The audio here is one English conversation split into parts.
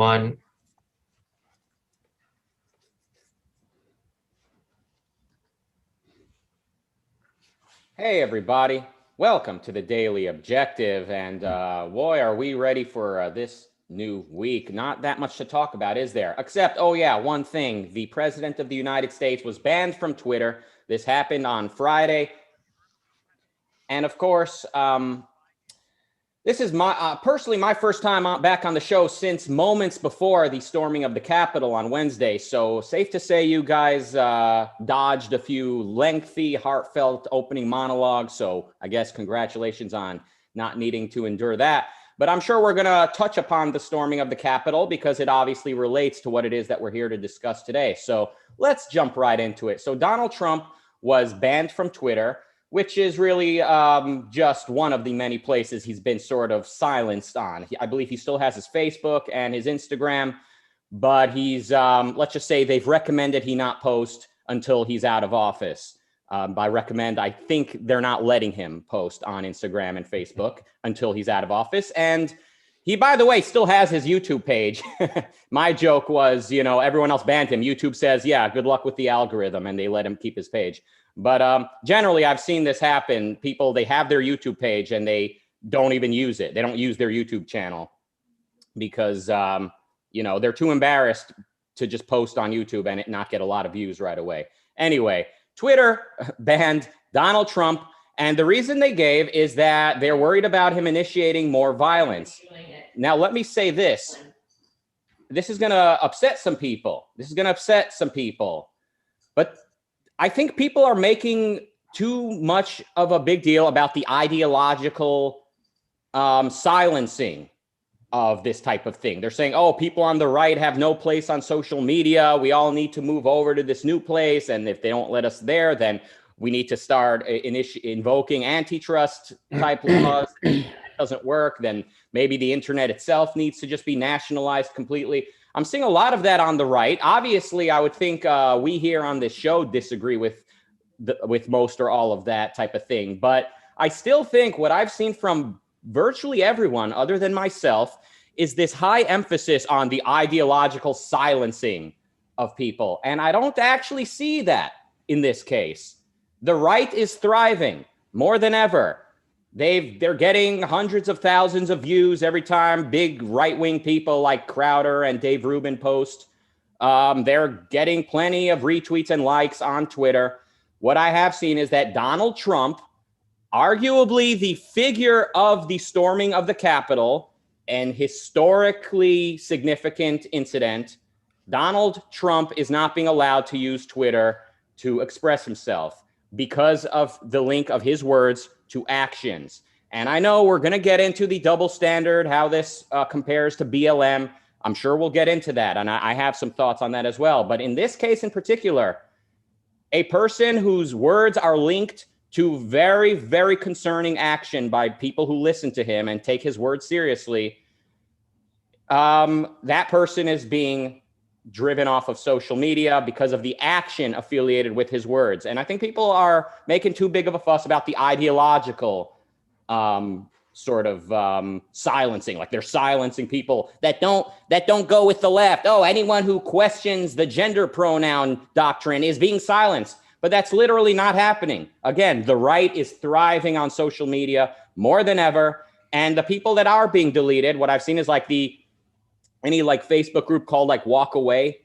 One. Hey, everybody. Welcome to the Daily Objective. And boy, are we ready for this new week. Not that much to talk about, is there? Except, oh yeah, one thing. The President of the United States was banned from Twitter. This happened on Friday. And of course, this is personally my first time back on the show since moments before the storming of the Capitol on Wednesday. So safe to say you guys dodged a few lengthy, heartfelt opening monologues. So I guess congratulations on not needing to endure that. But I'm sure we're going to touch upon the storming of the Capitol because it obviously relates to what it is that we're here to discuss today. So let's jump right into it. So Donald Trump was banned from Twitter, which is really just one of the many places he's been sort of silenced on. I believe he still has his Facebook and his Instagram, but he's, let's just say they've recommended he not post until he's out of office. By recommend, I think they're not letting him post on Instagram and Facebook until he's out of office. And he, by the way, still has his YouTube page. My joke was, you know, everyone else banned him. YouTube says, yeah, good luck with the algorithm, and they let him keep his page. But generally, I've seen this happen. People, they have their YouTube page and they don't even use it. They don't use their YouTube channel because, you know, they're too embarrassed to just post on YouTube and it not get a lot of views right away. Anyway, Twitter banned Donald Trump. And the reason they gave is that they're worried about him initiating more violence. Now, let me say this. This is going to upset some people. But I think people are making too much of a big deal about the ideological silencing of this type of thing. They're saying, oh, people on the right have no place on social media. We all need to move over to this new place. And if they don't let us there, then we need to start invoking antitrust type laws. If it doesn't work, then maybe the internet itself needs to just be nationalized completely. I'm seeing a lot of that on the right. Obviously, I would think we here on this show disagree with most or all of that type of thing. But I still think what I've seen from virtually everyone other than myself is this high emphasis on the ideological silencing of people. And I don't actually see that in this case. The right is thriving more than ever. They're getting hundreds of thousands of views every time big right-wing people like Crowder and Dave Rubin post. They're getting plenty of retweets and likes on Twitter. What I have seen is that Donald Trump, arguably the figure of the storming of the Capitol, an historically significant incident, Donald Trump is not being allowed to use Twitter to express himself because of the link of his words to actions. And I know we're going to get into the double standard, how this compares to BLM. I'm sure we'll get into that. And I have some thoughts on that as well. But in this case in particular, a person whose words are linked to very, very concerning action by people who listen to him and take his words seriously, that person is being driven off of social media because of the action affiliated with his words. And I think people are making too big of a fuss about the ideological silencing, like they're silencing people that don't go with the left. Oh, anyone who questions the gender pronoun doctrine is being silenced. But that's literally not happening. Again, the right is thriving on social media more than ever. And the people that are being deleted, what I've seen is like any like Facebook group called like Walk Away,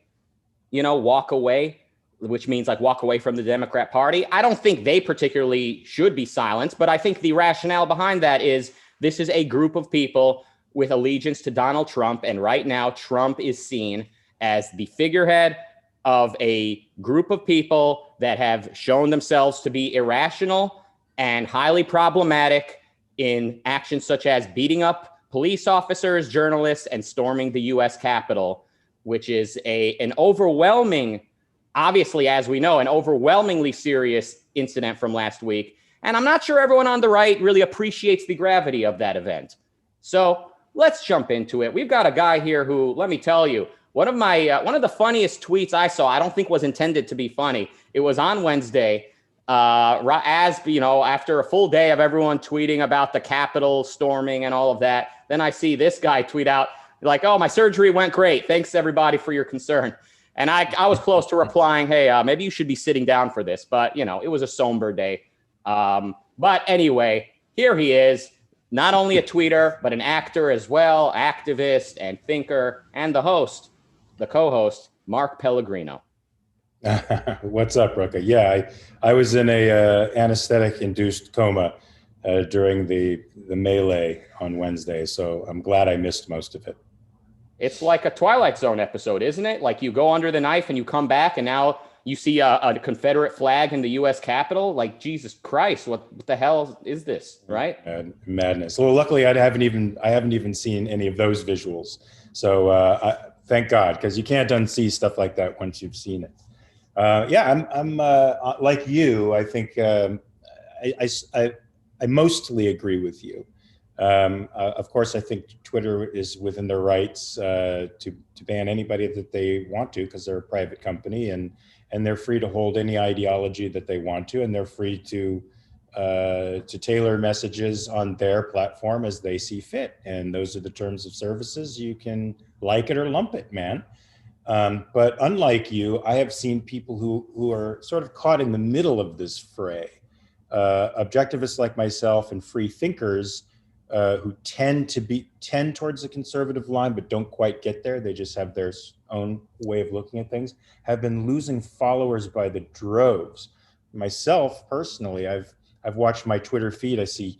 Walk Away, which means like walk away from the Democrat Party. I don't think they particularly should be silenced, but I think the rationale behind that is this is a group of people with allegiance to Donald Trump. And right now, Trump is seen as the figurehead of a group of people that have shown themselves to be irrational and highly problematic in actions such as beating up police officers, journalists, and storming the U.S. Capitol, which is an overwhelming, obviously, as we know, an overwhelmingly serious incident from last week. And I'm not sure everyone on the right really appreciates the gravity of that event. So let's jump into it. We've got a guy here who, let me tell you, one of the funniest tweets I saw, I don't think was intended to be funny. It was on Wednesday, as you know, after a full day of everyone tweeting about the Capitol storming and all of that. Then I see this guy tweet out, like, oh, my surgery went great. Thanks everybody for your concern. And I was close to replying, hey, maybe you should be sitting down for this. But, it was a somber day. But anyway, here he is, not only a tweeter, but an actor as well, activist and thinker, and the co-host, Mark Pellegrino. What's up, Rucka? Yeah, I was in a anesthetic-induced coma during the melee on Wednesday, so I'm glad I missed most of it. It's like a Twilight Zone episode, isn't it? Like you go under the knife and you come back, and now you see a Confederate flag in the U.S. Capitol. Like, Jesus Christ, what the hell is this, right? Madness. Well, luckily, I haven't even seen any of those visuals. So thank God, because you can't unsee stuff like that once you've seen it. I'm like you. I think I mostly agree with you. Of course, I think Twitter is within their rights to ban anybody that they want to, because they're a private company, and they're free to hold any ideology that they want to, and they're free to tailor messages on their platform as they see fit. And those are the terms of services. You can like it or lump it, man. But unlike you, I have seen people who are sort of caught in the middle of this fray. Objectivists like myself and free thinkers who tend towards the conservative line, but don't quite get there. They just have their own way of looking at things, have been losing followers by the droves. Myself, personally, I've watched my Twitter feed. I see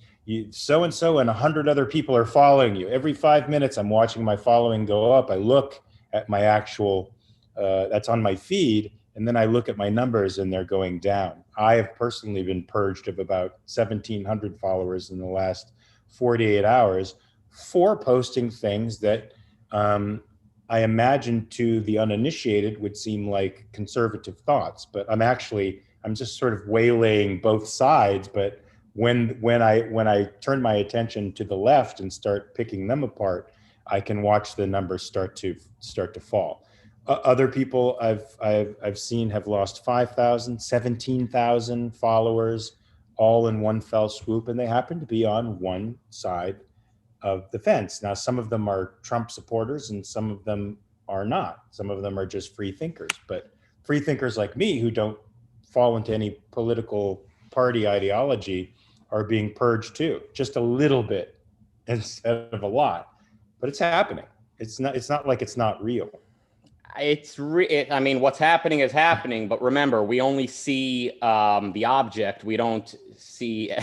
so-and-so and 100 other people are following you. Every 5 minutes, I'm watching my following go up. I look at my actual, that's on my feed, and then I look at my numbers and they're going down. I have personally been purged of about 1,700 followers in the last 48 hours for posting things that I imagine to the uninitiated would seem like conservative thoughts, but I'm just sort of waylaying both sides. But when I turn my attention to the left and start picking them apart, I can watch the numbers start to fall. Other people I've seen have lost 5,000, 17,000 followers all in one fell swoop, and they happen to be on one side of the fence. Now, some of them are Trump supporters and some of them are not. Some of them are just free thinkers, but free thinkers like me who don't fall into any political party ideology are being purged too, just a little bit instead of a lot, but it's happening. It's not like it's not real. I mean, what's happening is happening, but remember, we only see the object. We don't see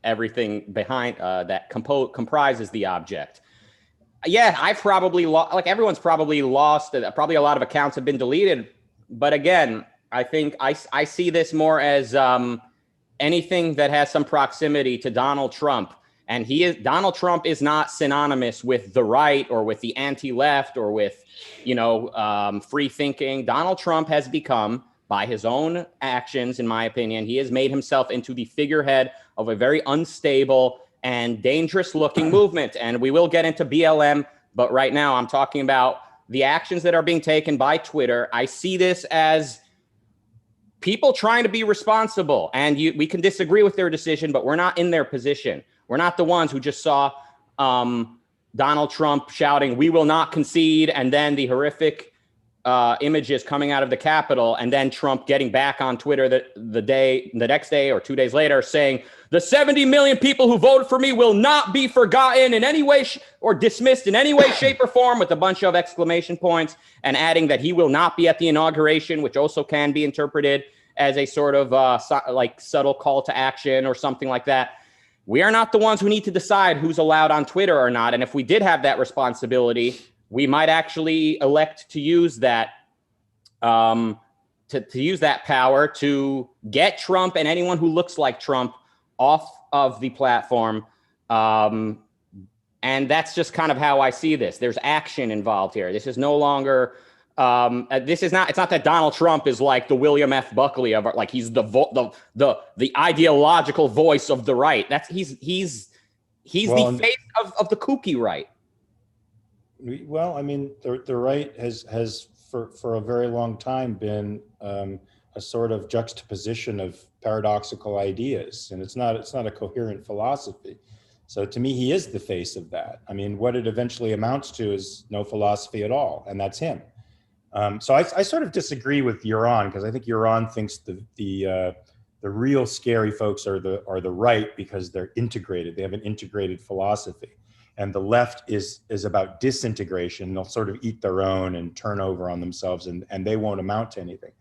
everything behind that comprises the object. Yeah, I've probably like everyone's probably lost. Probably a lot of accounts have been deleted. But again, I think I see this more as anything that has some proximity to Donald Trump. And Donald Trump is not synonymous with the right or with the anti-left or with, free thinking. Donald Trump has become, by his own actions, in my opinion, he has made himself into the figurehead of a very unstable and dangerous looking movement. And we will get into BLM, but right now I'm talking about the actions that are being taken by Twitter. I see this as people trying to be responsible, and we can disagree with their decision, but we're not in their position. We're not the ones who just saw Donald Trump shouting, "We will not concede," and then the horrific images coming out of the Capitol, and then Trump getting back on Twitter the next day or 2 days later saying, "The 70 million people who voted for me will not be forgotten in any way or dismissed in any way, shape, or form," with a bunch of exclamation points, and adding that he will not be at the inauguration, which also can be interpreted as a sort of like subtle call to action or something like that. We are not the ones who need to decide who's allowed on Twitter or not. And if we did have that responsibility, we might actually elect to use that to use that power to get Trump and anyone who looks like Trump off of the platform. And that's just kind of how I see this. There's action involved here. This is no longer it's not that Donald Trump is like the William F. Buckley of like he's the ideological voice of the right. He's the face of the kooky right. Well, I mean, the right has for a very long time been a sort of juxtaposition of paradoxical ideas, and it's not a coherent philosophy. So to me, he is the face of that. I mean, what it eventually amounts to is no philosophy at all, and that's him. So I sort of disagree with Yaron, because I think Yaron thinks the real scary folks are the right, because they're integrated. They have an integrated philosophy, and the left is about disintegration. They'll sort of eat their own and turn over on themselves, and they won't amount to anything.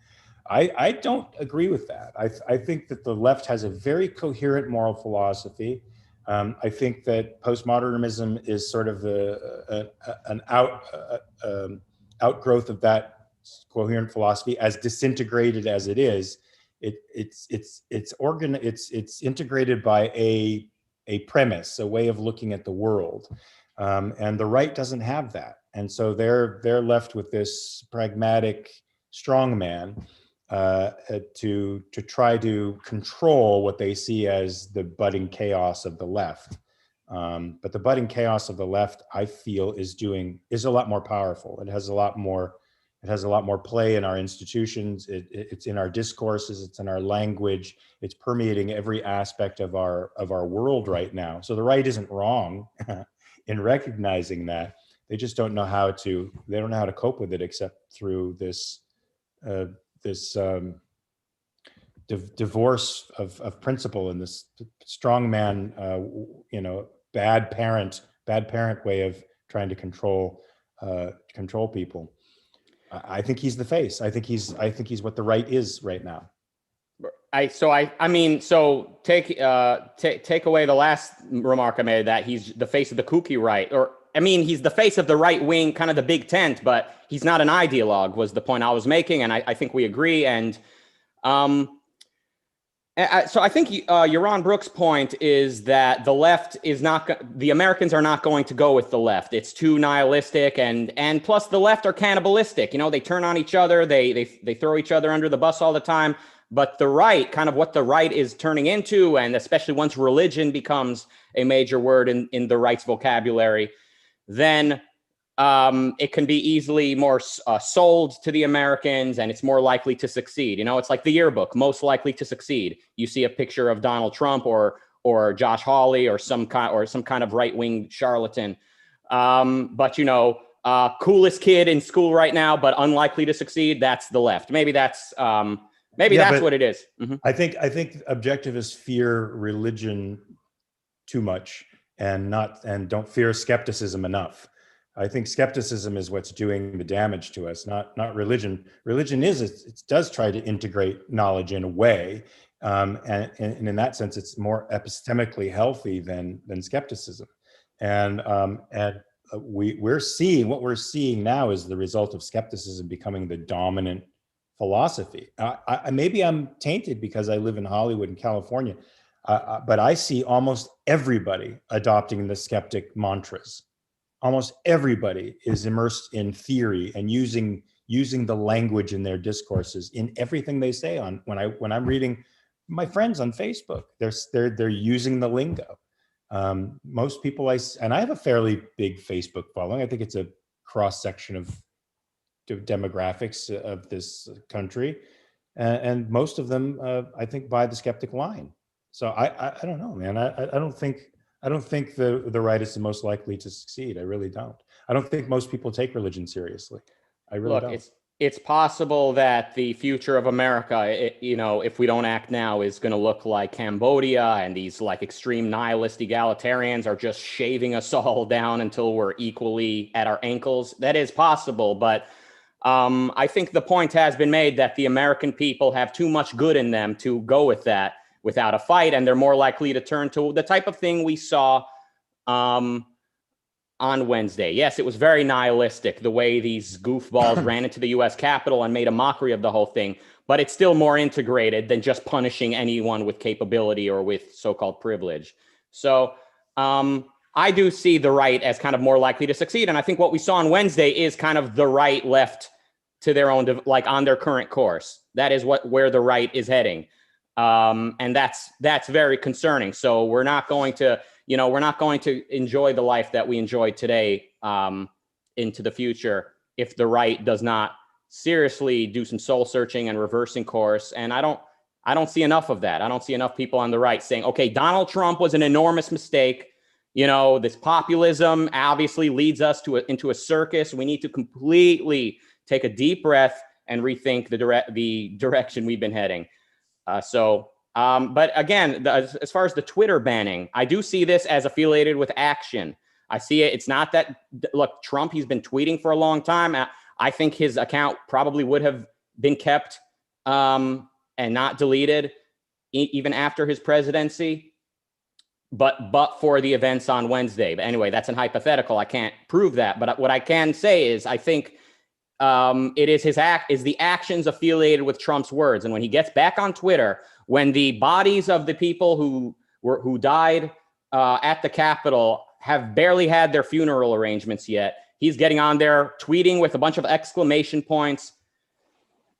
I don't agree with that. I think that the left has a very coherent moral philosophy. I think that postmodernism is sort of an outgrowth of that coherent philosophy, as disintegrated as it is. It's integrated by a premise, a way of looking at the world, and the right doesn't have that, and so they're left with this pragmatic strongman to try to control what they see as the budding chaos of the left. But the budding chaos of the left, I feel, is a lot more powerful. It has a lot more play in our institutions. It's in our discourses. It's in our language. It's permeating every aspect of our world right now. So the right isn't wrong in recognizing that. They just don't know how to. They don't know how to cope with it, except through this divorce of principle, and this strongman, bad parent way of trying to control people. I think he's the face. I think he's what the right is right now. So take away the last remark I made, that he's the face of the kooky right, or he's the face of the right wing, kind of the big tent, but he's not an ideologue, was the point I was making, and I think we agree. And so I think Yaron Brook's point is that the left is the Americans are not going to go with the left. It's too nihilistic, and plus the left are cannibalistic. They turn on each other, they throw each other under the bus all the time. But the right, kind of what the right is turning into, and especially once religion becomes a major word in the right's vocabulary, then it can be easily more sold to the Americans, and it's more likely to succeed. It's like the yearbook, most likely to succeed. You see a picture of Donald Trump or Josh Hawley or some kind of right-wing charlatan. But coolest kid in school right now, but unlikely to succeed. That's the left. Maybe that's what it is. Mm-hmm. I think objectivists fear religion too much, and don't fear skepticism enough. I think skepticism is what's doing the damage to us, not religion. Religion it does try to integrate knowledge in a way, and in that sense, it's more epistemically healthy than skepticism. And we're seeing now is the result of skepticism becoming the dominant philosophy. Maybe I'm tainted because I live in Hollywood and California, but I see almost everybody adopting the skeptic mantras. Almost everybody is immersed in theory and using the language in their discourses in everything they say. When I'm reading my friends on Facebook, they're using the lingo. Most people and I have a fairly big Facebook following. I think it's a cross section of demographics of this country, and most of them I think buy the skeptic line. So I don't know, man. I don't think the right is the most likely to succeed. I really don't. I don't think most people take religion seriously. I really don't. It's possible that the future of America, if we don't act now, is going to look like Cambodia, and these like extreme nihilist egalitarians are just shaving us all down until we're equally at our ankles. That is possible, but I think the point has been made that the American people have too much good in them to go with that without a fight, and they're more likely to turn to the type of thing we saw on Wednesday. Yes, it was very nihilistic, the way these goofballs ran into the U.S. Capitol and made a mockery of the whole thing, but it's still more integrated than just punishing anyone with capability or with so-called privilege. So I do see the right as kind of more likely to succeed, and I think what we saw on Wednesday is kind of the right left to their own, like on their current course. That is where the right is heading. And that's very concerning. So we're not going to enjoy the life that we enjoy today into the future if the right does not seriously do some soul searching and reversing course. And I don't see enough of that. I don't see enough people on the right saying, okay, Donald Trump was an enormous mistake. You know, this populism obviously leads us into a circus. We need to completely take a deep breath and rethink the direction we've been heading. But again, as far as the Twitter banning, I do see this as affiliated with action. I see it. It's not that, look, Trump, he's been tweeting for a long time. I think his account probably would have been kept and not deleted even after his presidency, but for the events on Wednesday. But anyway, that's an hypothetical. I can't prove that. But what I can say is I think it is the actions affiliated with Trump's words. And when he gets back on Twitter, when the bodies of the people who died at the Capitol have barely had their funeral arrangements yet, he's getting on there tweeting with a bunch of exclamation points,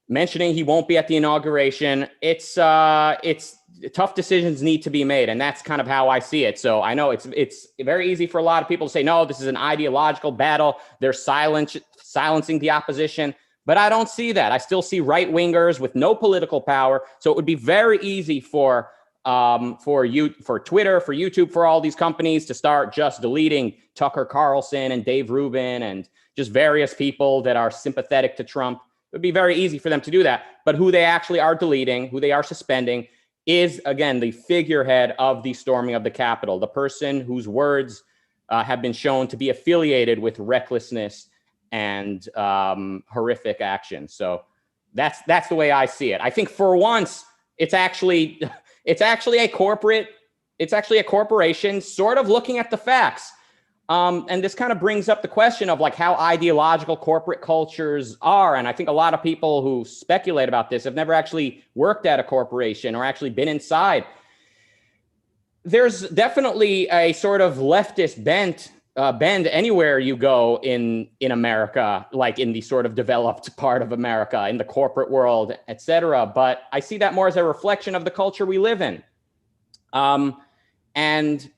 mentioning he won't be at the inauguration. It's tough decisions need to be made, and that's kind of how I see it. So I know it's very easy for a lot of people to say, no, this is an ideological battle. They're silencing the opposition, but I don't see that. I still see right wingers with no political power. So it would be very easy for Twitter, for YouTube, for all these companies to start just deleting Tucker Carlson and Dave Rubin and just various people that are sympathetic to Trump. It would be very easy for them to do that. But who they actually are deleting, who they are suspending, is, again, the figurehead of the storming of the Capitol, the person whose words have been shown to be affiliated with recklessness and horrific action. So that's the way I see it. I think for once, it's actually a corporation sort of looking at the facts. And this kind of brings up the question of like how ideological corporate cultures are. And I think a lot of people who speculate about this have never actually worked at a corporation or actually been inside. There's definitely a sort of leftist bend anywhere you go in America, like in the sort of developed part of America, in the corporate world, et cetera. But I see that more as a reflection of the culture we live in. And,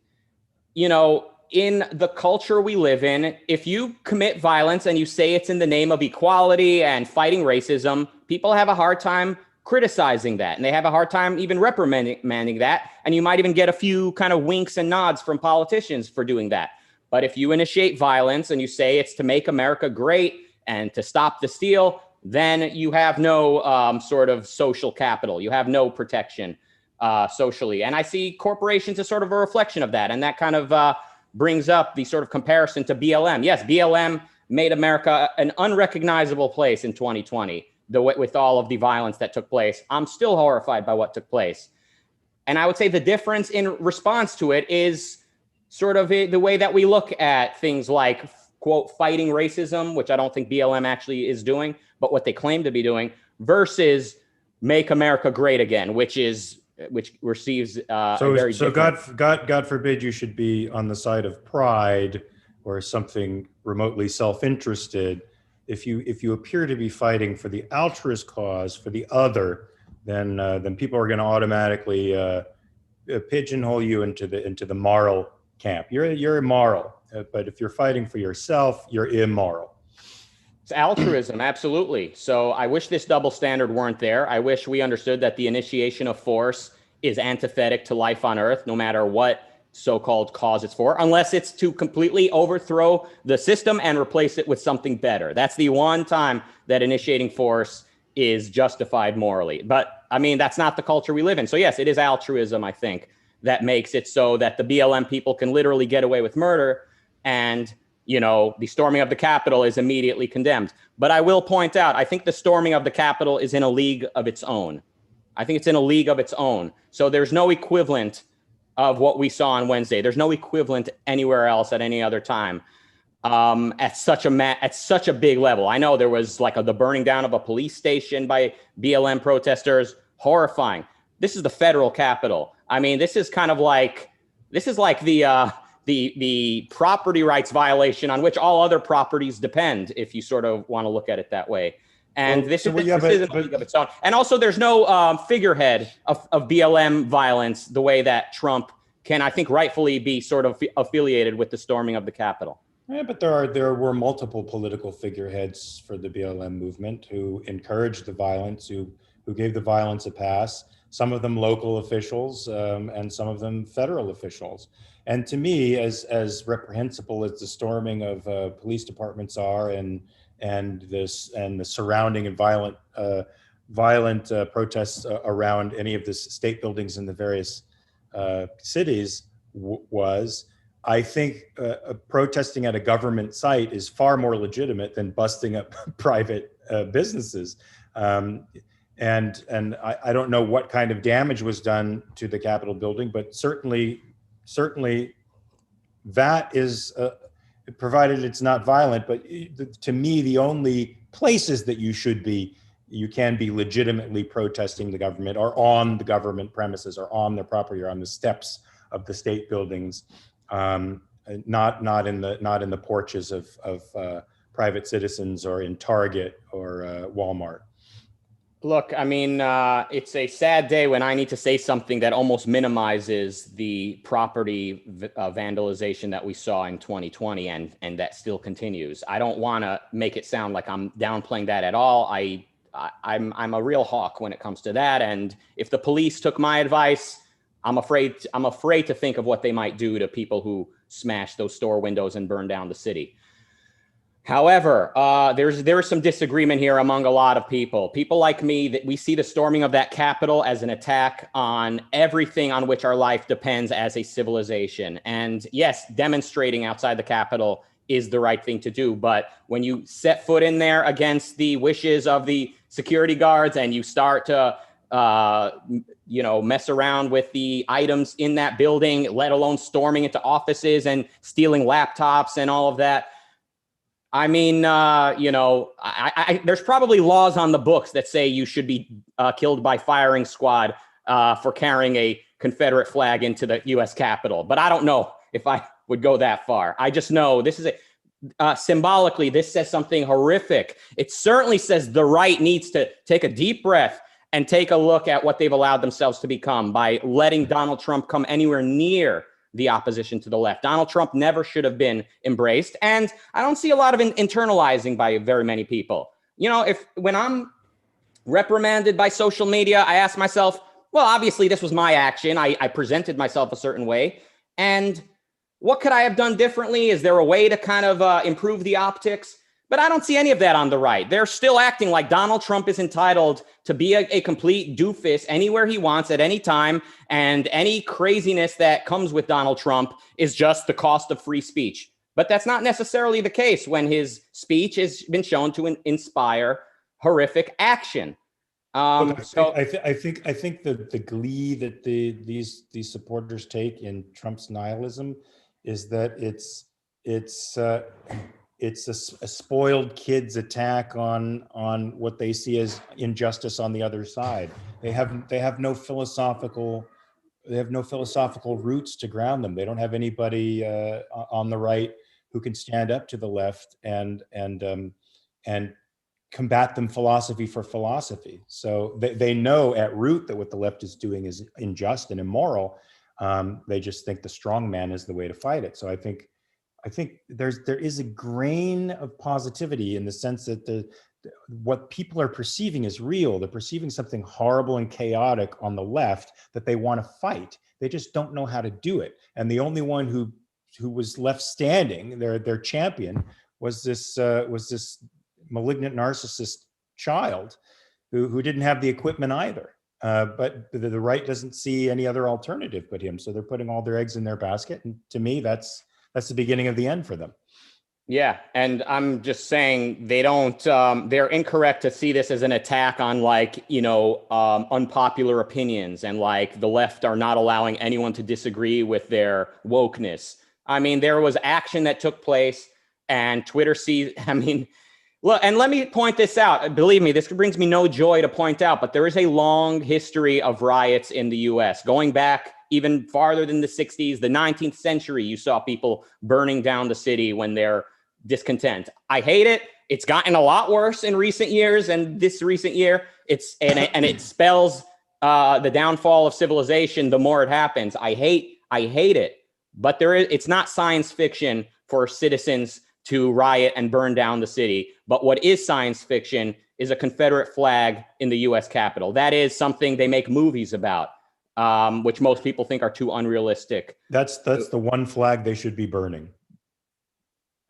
you know, in the culture we live in, if you commit violence and you say it's in the name of equality and fighting racism, people have a hard time criticizing that. And they have a hard time even reprimanding that. And you might even get a few kind of winks and nods from politicians for doing that. But if you initiate violence and you say it's to make America great and to stop the steal, then you have no sort of social capital. You have no protection socially. And I see corporations as sort of a reflection of that. And that kind of brings up the sort of comparison to BLM. Yes, BLM made America an unrecognizable place in 2020, with all of the violence that took place. I'm still horrified by what took place. And I would say the difference in response to it is sort of the way that we look at things like, quote, fighting racism, which I don't think BLM actually is doing, but what they claim to be doing, versus make America great again, which receives so God forbid you should be on the side of pride or something remotely self-interested. If you appear to be fighting for the altruist cause, for the other, then people are going to automatically pigeonhole you into the moral camp. You're immoral, but if you're fighting for yourself, you're immoral. It's altruism, absolutely. So I wish this double standard weren't there. I wish we understood that the initiation of force is antithetic to life on Earth, no matter what so-called cause it's for, unless it's to completely overthrow the system and replace it with something better. That's the one time that initiating force is justified morally. But I mean, that's not the culture we live in. So yes, it is altruism, I think, that makes it so that the BLM people can literally get away with murder, and you know, the storming of the Capitol is immediately condemned. But I will point out, I think the storming of the Capitol is in a league of its own. I think it's in a league of its own. So there's no equivalent of what we saw on Wednesday. There's no equivalent anywhere else at any other time at such a big level. I know there was like the burning down of a police station by BLM protesters. Horrifying. This is the federal Capitol. I mean, this is like the property rights violation on which all other properties depend, if you sort of want to look at it that way. And this is a league of its own. And also, there's no figurehead of BLM violence the way that Trump can, I think, rightfully be sort of affiliated with the storming of the Capitol. Yeah, but there were multiple political figureheads for the BLM movement who encouraged the violence, who gave the violence a pass. Some of them local officials, and some of them federal officials. And to me, as reprehensible as the storming of police departments are, and the surrounding and violent protests around any of the state buildings in the various cities was, I think protesting at a government site is far more legitimate than busting up private businesses. And I don't know what kind of damage was done to the Capitol building, but certainly that is, provided it's not violent. But to me, the only places that you can be legitimately protesting the government are on the government premises, or on the property, or on the steps of the state buildings, not in the porches of private citizens, or in Target or Walmart. Look, I mean, it's a sad day when I need to say something that almost minimizes the property vandalization that we saw in 2020, and that still continues. I don't want to make it sound like I'm downplaying that at all. I'm a real hawk when it comes to that. And if the police took my advice, I'm afraid to think of what they might do to people who smash those store windows and burn down the city. However, there's some disagreement here among a lot of people. People like me, that we see the storming of that Capitol as an attack on everything on which our life depends as a civilization. And yes, demonstrating outside the Capitol is the right thing to do. But when you set foot in there against the wishes of the security guards, and you start to mess around with the items in that building, let alone storming into offices and stealing laptops and all of that, I mean, there's probably laws on the books that say you should be killed by firing squad for carrying a Confederate flag into the U.S. Capitol. But I don't know if I would go that far. I just know this is symbolically, this says something horrific. It certainly says the right needs to take a deep breath and take a look at what they've allowed themselves to become by letting Donald Trump come anywhere near the opposition to the left. Donald Trump never should have been embraced. And I don't see a lot of internalizing by very many people. When I'm reprimanded by social media, I ask myself, well, obviously this was my action. I presented myself a certain way. And what could I have done differently? Is there a way to kind of improve the optics? But I don't see any of that on the right. They're still acting like Donald Trump is entitled to be a complete doofus anywhere he wants at any time. And any craziness that comes with Donald Trump is just the cost of free speech. But that's not necessarily the case when his speech has been shown to inspire horrific action. I think the glee that these supporters take in Trump's nihilism is that it's a spoiled kid's attack on what they see as injustice on the other side. They have no philosophical roots to ground them. They don't have anybody on the right who can stand up to the left and combat them philosophy for philosophy. So they know at root that what the left is doing is unjust and immoral. They just think the strong man is the way to fight it. So I think there is a grain of positivity in the sense that what people are perceiving is real. They're perceiving something horrible and chaotic on the left that they want to fight. They just don't know how to do it. And the only one who was left standing, their champion, was this malignant narcissist child who didn't have the equipment either. But the right doesn't see any other alternative but him. So they're putting all their eggs in their basket. And to me, that's the beginning of the end for them. Yeah. And I'm just saying they're incorrect to see this as an attack on unpopular opinions, and like the left are not allowing anyone to disagree with their wokeness. I mean, there was action that took place, and Twitter look, and let me point this out. Believe me, this brings me no joy to point out, but there is a long history of riots in the US, going back even farther than the 60s, the 19th century. You saw people burning down the city when they're discontent. I hate it. It's gotten a lot worse in recent years, and this recent year, it spells the downfall of civilization the more it happens. I hate it. But it's not science fiction for citizens to riot and burn down the city. But what is science fiction is a Confederate flag in the US Capitol. That is something they make movies about. which most people think are too unrealistic. That's the one flag they should be burning.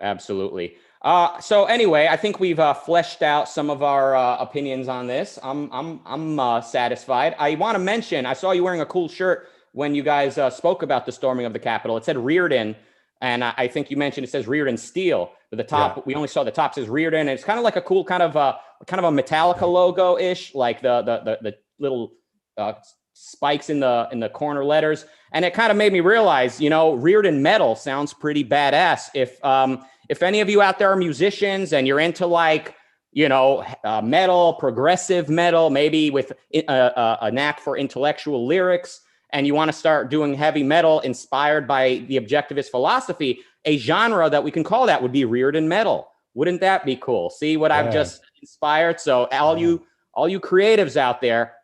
Absolutely. So anyway, I think we've fleshed out some of our opinions on this. I'm satisfied. I want to mention, I saw you wearing a cool shirt when you guys spoke about the storming of the Capitol. It said Reardon, and I think you mentioned it says Reardon Steel, but the top, we only saw the top says Reardon, and it's kind of like a cool kind of a Metallica logo ish, like the little spikes in the corner letters, and it kind of made me realize, you know, Reardon metal sounds pretty badass. If any of you out there are musicians and you're into like, you know, metal, progressive metal, maybe with a knack for intellectual lyrics, and you want to start doing heavy metal inspired by the objectivist philosophy, a genre that we can call that would be Reardon metal. Wouldn't that be cool? See what I've just inspired? So all you creatives out there,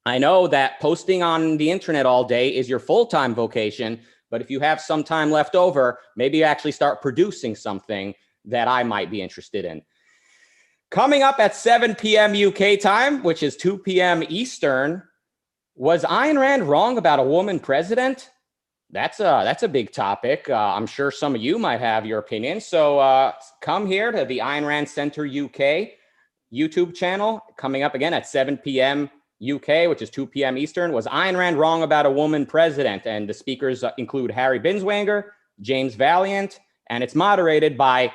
I know that posting on the internet all day is your full-time vocation, but if you have some time left over, maybe you actually start producing something that I might be interested in. Coming up at 7 p.m. UK time, which is 2 p.m. Eastern, was Ayn Rand wrong about a woman president? That's a big topic. I'm sure some of you might have your opinion. So come here to the Ayn Rand Center UK YouTube channel, coming up again at 7 p.m. UK, which is 2 p.m. Eastern. Was Ayn Rand wrong about a woman president? And the speakers include Harry Binswanger, James Valiant, and it's moderated by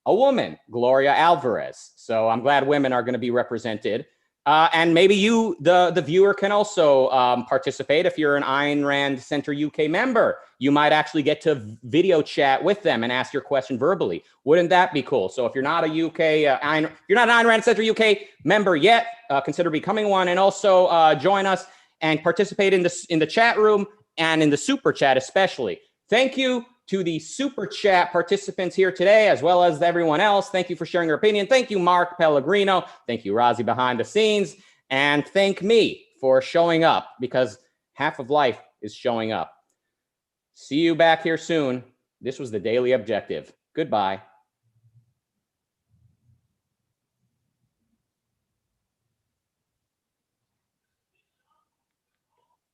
a woman, Gloria Alvarez. So I'm glad women are going to be represented. And maybe you, the viewer, can also participate. If you're an Ayn Rand Center UK member, you might actually get to video chat with them and ask your question verbally. Wouldn't that be cool? So if you're not a you're not an Ayn Rand Center UK member yet, consider becoming one, and also join us and participate in the chat room and in the super chat especially. Thank you to the super chat participants here today, as well as everyone else. Thank you for sharing your opinion. Thank you, Mark Pellegrino. Thank you, Rozzy behind the scenes. And thank me for showing up, because half of life is showing up. See you back here soon. This was the Daily Objective. Goodbye.